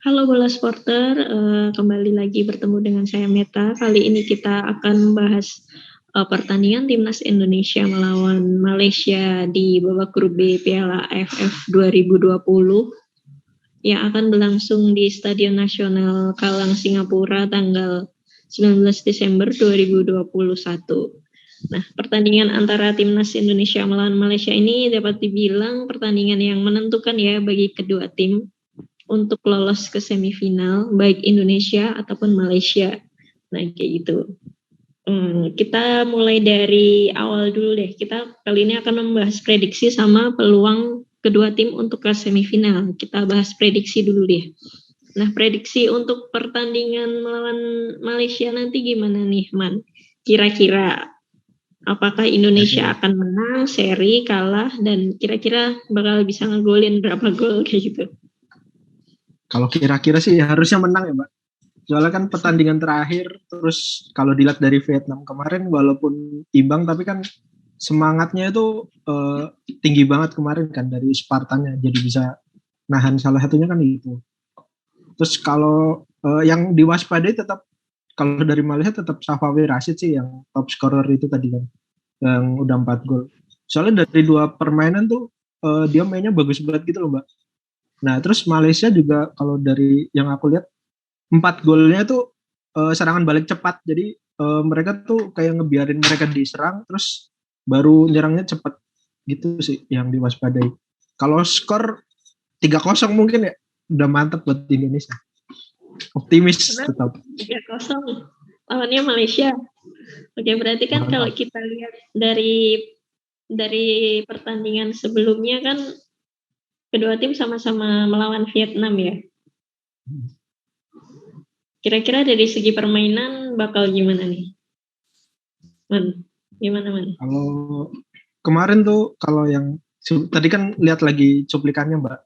Halo bola sporter, kembali lagi bertemu dengan saya Meta. Kali ini kita akan membahas pertandingan timnas Indonesia melawan Malaysia di babak grup B Piala AFF 2020 yang akan berlangsung di Stadion Nasional Kalang, Singapura tanggal 19 Desember 2021. Nah, pertandingan antara timnas Indonesia melawan Malaysia ini dapat dibilang pertandingan yang menentukan ya bagi kedua tim untuk lolos ke semifinal, baik Indonesia ataupun Malaysia. Nah, kayak gitu. Kita mulai dari awal dulu deh. Kita kali ini akan membahas prediksi sama peluang kedua tim untuk ke semifinal. Kita bahas prediksi dulu deh. Nah, prediksi untuk pertandingan melawan Malaysia nanti gimana nih, Man? Kira-kira apakah Indonesia akan menang, seri, kalah, dan kira-kira bakal bisa ngegolin berapa gol kayak gitu? Kalau kira-kira sih harusnya menang ya, Mbak. Soalnya kan pertandingan terakhir, terus kalau dilihat dari Vietnam kemarin, walaupun imbang, tapi kan semangatnya itu tinggi banget kemarin kan dari Spartanya. Jadi bisa nahan salah satunya kan itu. Terus kalau yang diwaspadai tetap, kalau dari Malaysia tetap Safawi Rashid sih yang top scorer itu tadi kan, yang udah 4 gol. Soalnya dari 2 permainan tuh dia mainnya bagus banget gitu loh, Mbak. Nah, terus Malaysia juga kalau dari yang aku lihat 4 golnya tuh serangan balik cepat. Jadi mereka tuh kayak ngebiarin mereka diserang terus baru nyerangnya cepat. Gitu sih yang diwaspadai. Kalau skor 3-0 mungkin ya udah mantap buat Indonesia. Optimis tetap. 3-0 lawannya Malaysia. Oke, berarti kan kalau kita lihat dari pertandingan sebelumnya kan kedua tim sama-sama melawan Vietnam ya. Kira-kira dari segi permainan bakal gimana nih? Gimana, Man? Kalau kemarin tuh kalau yang tadi kan lihat lagi cuplikannya, Mbak.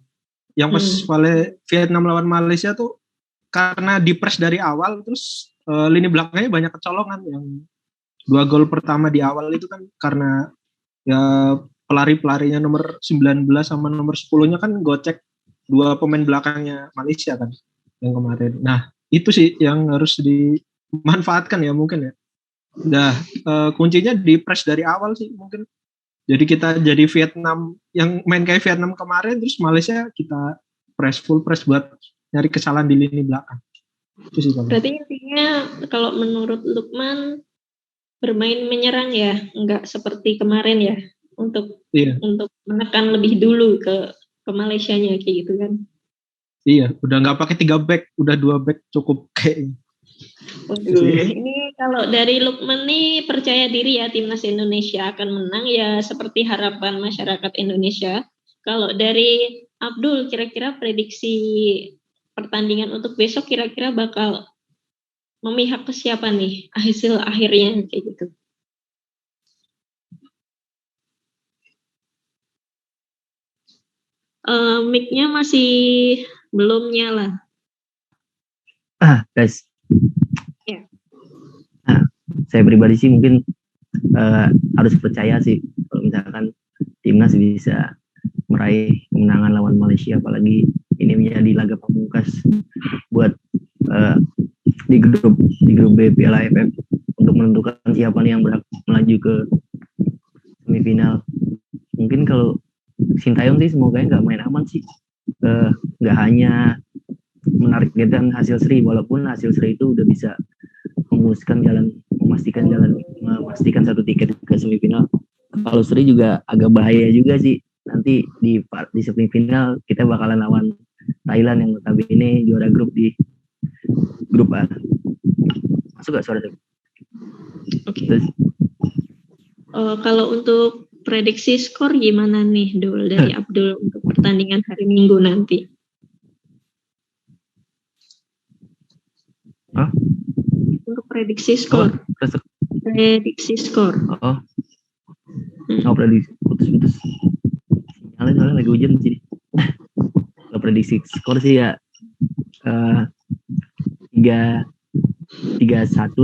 Yang pas Vietnam lawan Malaysia tuh karena dipres dari awal terus lini belakangnya banyak kecolongan. Yang 2 gol pertama di awal itu kan karena ya pelari-pelarinya nomor 19 sama nomor 10-nya kan gocek 2 pemain belakangnya Malaysia kan yang kemarin. Nah, itu sih yang harus dimanfaatkan ya mungkin ya. Nah, kuncinya di press dari awal sih mungkin. Jadi kita jadi Vietnam yang main kayak Vietnam kemarin, terus Malaysia kita full press buat nyari kesalahan di lini belakang. Itu sih kalau. Berarti intinya kalau menurut Lukman bermain menyerang ya, nggak seperti kemarin ya, untuk menekan lebih dulu ke Malaysianya kayak gitu kan? Iya, udah nggak pakai 3 back, udah 2 back cukup kayaknya. Ini kalau dari Lukman nih percaya diri ya timnas Indonesia akan menang ya seperti harapan masyarakat Indonesia. Kalau dari Abdul kira-kira prediksi pertandingan untuk besok kira-kira bakal memihak ke siapa nih hasil akhirnya kayak gitu? Mic-nya masih belum nyala. Guys. Ya. Nah, saya pribadi sih mungkin harus percaya sih kalau misalkan timnas bisa meraih kemenangan lawan Malaysia, apalagi ini menjadi laga pamungkas buat di grup B Piala AFF untuk menentukan siapa nih yang berhak melaju ke semifinal. Mungkin kalau Sintayong sih semoga nggak main aman sih, nggak hanya menargetkan hasil seri, walaupun hasil seri itu udah bisa memastikan satu tiket ke semifinal. Kalau seri juga agak bahaya juga sih, nanti di semifinal kita bakalan lawan Thailand yang notabene juara grup di grup A. Masuk gak suara saya? Oke. Kalau untuk prediksi skor gimana nih Dul dari Abdul untuk pertandingan hari Minggu nanti? Untuk prediksi skor. Prediksi skor. Prediksi putus. Sinyalnya lagi hujan sih. Kalau prediksi skor sih ya 3-1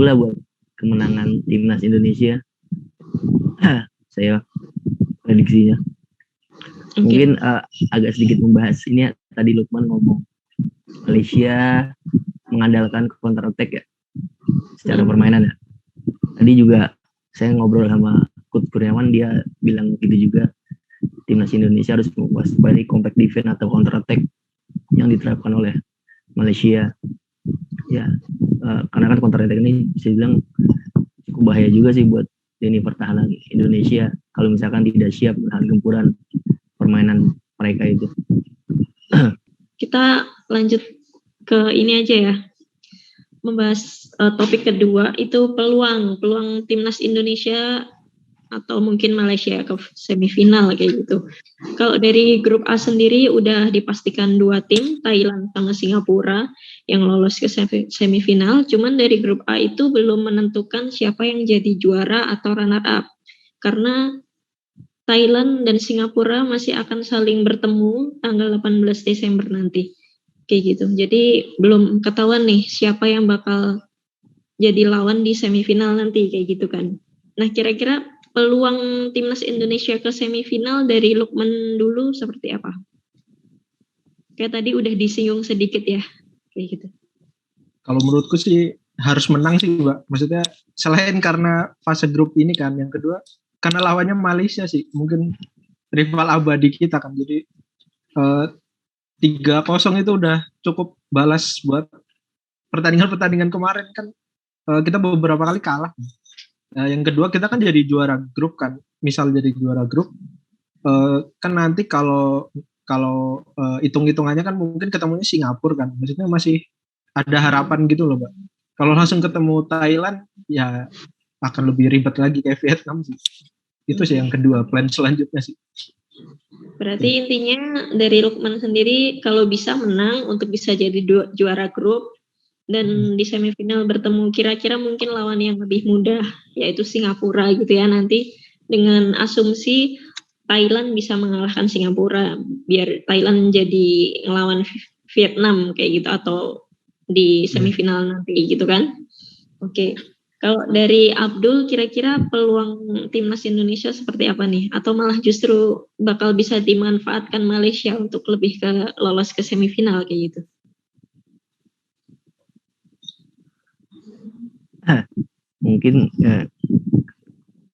lah buat kemenangan timnas Indonesia. Saya prediksinya. Mungkin agak sedikit membahas ini ya, tadi Lukman ngomong Malaysia mengandalkan counter attack ya secara permainan ya. Tadi juga saya ngobrol sama Coach Kurniawan, dia bilang gitu juga, timnas Indonesia harus mewaspadai compact defense atau counter attack yang diterapkan oleh Malaysia ya. Karena kan counter attack ini bisa bilang cukup bahaya juga sih buat lini pertahanan Indonesia kalau misalkan tidak siap menahan gempuran permainan mereka itu. Kita lanjut ke ini aja ya, membahas topik kedua, itu peluang timnas Indonesia atau mungkin Malaysia ke semifinal kayak gitu. Kalau dari grup A sendiri udah dipastikan 2 tim, Thailand sama Singapura yang lolos ke semifinal. Cuman dari grup A itu belum menentukan siapa yang jadi juara atau runner up. Karena Thailand dan Singapura masih akan saling bertemu tanggal 18 Desember nanti. Kayak gitu. Jadi belum ketahuan nih siapa yang bakal jadi lawan di semifinal nanti kayak gitu kan. Nah, kira-kira peluang timnas Indonesia ke semifinal dari Lukman dulu seperti apa? Kayak tadi udah disinggung sedikit ya, kayak gitu. Kalau menurutku sih harus menang sih, Mbak. Maksudnya selain karena fase grup ini kan, yang kedua karena lawannya Malaysia sih, mungkin rival abadi kita kan. Jadi 3-0 itu udah cukup balas buat pertandingan-pertandingan kemarin kan, kita beberapa kali kalah. Yang kedua kita kan jadi juara grup kan, misal jadi juara grup kan nanti kalau hitung-hitungannya kan mungkin ketemunya Singapura kan, maksudnya masih ada harapan gitu loh, Mbak. Kalau langsung ketemu Thailand ya akan lebih ribet lagi kayak Vietnam sih. Itu sih yang kedua, plan selanjutnya sih. Berarti intinya dari Lukman sendiri kalau bisa menang untuk bisa jadi juara grup, dan di semifinal bertemu kira-kira mungkin lawan yang lebih mudah, yaitu Singapura gitu ya, nanti dengan asumsi Thailand bisa mengalahkan Singapura biar Thailand jadi ngelawan Vietnam kayak gitu atau di semifinal nanti gitu kan. Oke. Kalau dari Abdul, kira-kira peluang timnas Indonesia seperti apa nih? Atau malah justru bakal bisa dimanfaatkan Malaysia untuk lebih ke lolos ke semifinal kayak gitu? Mungkin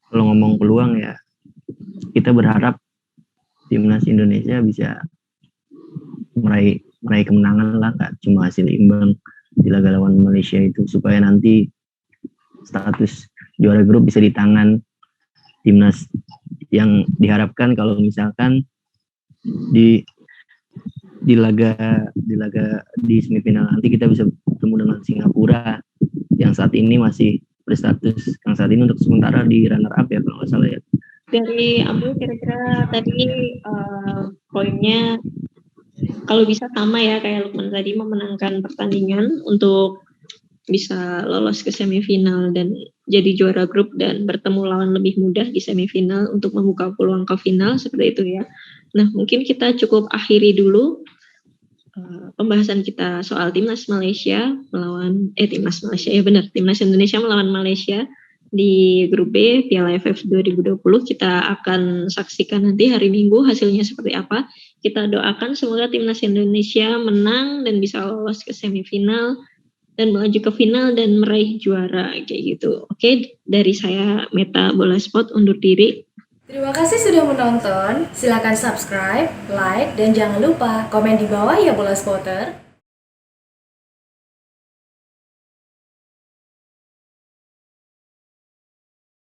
kalau ngomong peluang ya, kita berharap timnas Indonesia bisa meraih kemenangan lah, gak cuma hasil imbang di laga lawan Malaysia itu, supaya nanti status juara grup bisa di tangan timnas, yang diharapkan kalau misalkan di laga di semifinal nanti kita bisa bertemu dengan Singapura yang saat ini masih berstatus, yang saat ini untuk sementara di runner up ya kalau nggak salah ya. Dari Abdul, kira-kira tadi poinnya kalau bisa sama ya kayak Lukman tadi, memenangkan pertandingan untuk bisa lolos ke semifinal dan jadi juara grup dan bertemu lawan lebih mudah di semifinal untuk membuka peluang ke final, seperti itu ya. Nah, mungkin kita cukup akhiri dulu pembahasan kita soal timnas Malaysia melawan timnas Malaysia ya benar, timnas Indonesia melawan Malaysia di grup B Piala AFF 2020. Kita akan saksikan nanti hari Minggu hasilnya seperti apa. Kita doakan semoga timnas Indonesia menang dan bisa lolos ke semifinal dan melaju ke final dan meraih juara kayak gitu. Oke, dari saya Meta Bola Sport undur diri. Terima kasih sudah menonton. Silakan subscribe, like, dan jangan lupa komen di bawah ya Bola Spotter.